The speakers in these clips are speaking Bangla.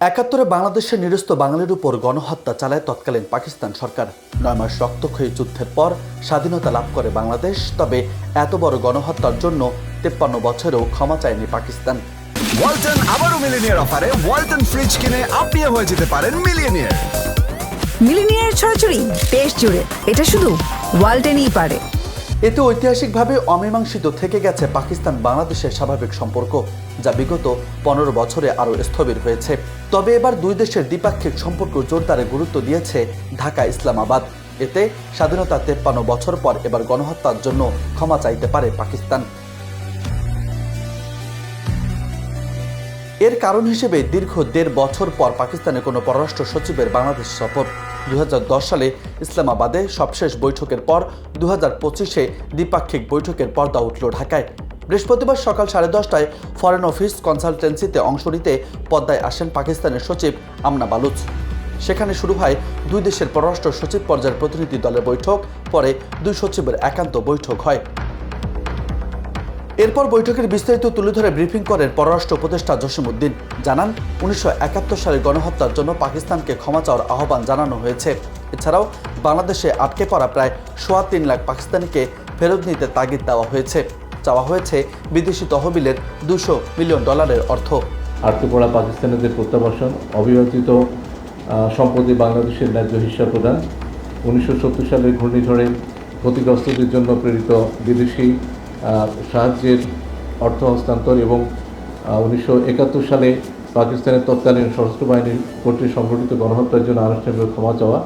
একাত্তরে বাংলাদেশের নিরস্ত বাঙালির উপর গণহত্যা চালায় তৎকালীন পাকিস্তান সরকার। 9 মাস রক্তক্ষয়ী যুদ্ধের পর স্বাধীনতা লাভ করে বাংলাদেশ। তবে এত বড় গণহত্যার জন্য 53 বছরেও ক্ষমা চায়নি পাকিস্তান। ওয়ালটন আবারও মিলিনিয়ার অফারে ওয়ালটন ফ্রিজ কিনে আপনিও হয়ে যেতে পারেন মিলিয়নিয়ার। মিলিনিয়ার ছড়াছড়ি দেশ জুড়ে, এটা শুধু ওয়ালটেনই পারে। এতে ঐতিহাসিকভাবে অমীমাংসিত থেকে গেছে পাকিস্তান বাংলাদেশের স্বাভাবিক সম্পর্ক, যা বিগত 15 বছরে আরও স্থবির হয়েছে। তবে এবার দুই দেশের দ্বিপাক্ষিক সম্পর্ক জোরদারে গুরুত্ব দিয়েছে ঢাকা ইসলামাবাদ। এতে স্বাধীনতা 53 বছর পর এবার গণহত্যার জন্য ক্ষমা চাইতে পারে পাকিস্তান। এর কারণ হিসেবে দীর্ঘ 1.5 বছর পর পাকিস্তানের কোনো পররাষ্ট্র সচিবের বাংলাদেশ সফর। 2010 সালে ইসলামাবাদে সবশেষ বৈঠকের পর 2025-এ দ্বিপাক্ষিক বৈঠকের পর্দা উঠল ঢাকায়। বৃহস্পতিবার সকাল 10:30টায় ফরেন অফিস কনসালটেন্সিতে অংশ নিতে পদ্মায় আসেন পাকিস্তানের সচিব আমনা বালুচ। সেখানে শুরু হয় দুই দেশের পররাষ্ট্র সচিব পর্যায়ের প্রতিনিধি দলের বৈঠক। পরে দুই সচিবের একান্ত বৈঠক হয়। এরপর বৈঠকের বিস্তারিত তুলে ধরে ব্রিফিং করেন পররাষ্ট্র উপদেষ্টা জসিম-উদ্দিন। জানান, 1971 সালে গণহত্যার জন্য পাকিস্তানকে ক্ষমা চাওয়ার আহ্বান জানানো হয়েছে। এছাড়াও বাংলাদেশে আটকে পড়া প্রায় 3.25 লাখ পাকিস্তানিকে ফেরত নিতে তাগিদ দেওয়া হয়েছে। চাওয়া হয়েছে বিদেশি তহবিলের $200 মিলিয়ন অর্থ। আটকে পড়া পাকিস্তানিদের প্রত্যাবাসন, অবিভাজিত সম্পত্তি বাংলাদেশের ন্যায্য হিস্সা প্রদান, 1970 সালের ঘূর্ণিঝড়ে ক্ষতিগ্রস্তদের জন্য প্রেরিত বিদেশি সাহায্যের অর্থ হস্তান্তর এবং 1971 সালে পাকিস্তানের তৎকালীন সশস্ত্র বাহিনীর কর্তৃক সংঘটিত গণহত্যার জন্য আনুষ্ঠানিক ক্ষমা চাওয়া।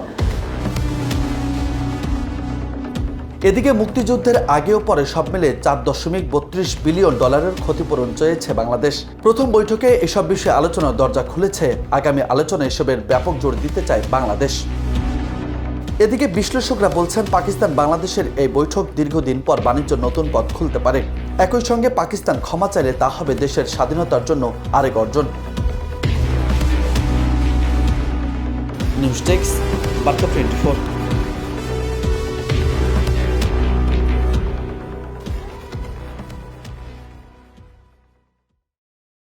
এদিকে মুক্তিযুদ্ধের আগেও পরে সব মিলে $4.32 বিলিয়ন ক্ষতিপূরণ চেয়েছে বাংলাদেশ। প্রথম বৈঠকে এসব বিষয়ে আলোচনার দরজা খুলেছে। আগামী আলোচনায় এসবের ব্যাপক জোর দিতে চায় বাংলাদেশ। এদিকে বিশ্লেষকরা বলছেন, পাকিস্তান বাংলাদেশের এই বৈঠক দীর্ঘদিন পর বাণিজ্য নতুন পথ খুলতে পারে। একই সঙ্গে পাকিস্তান ক্ষমা চাইলে তা হবে দেশের স্বাধীনতার জন্য আরেক অর্জন। নিউজ ডেস্ক, বার্তা 24।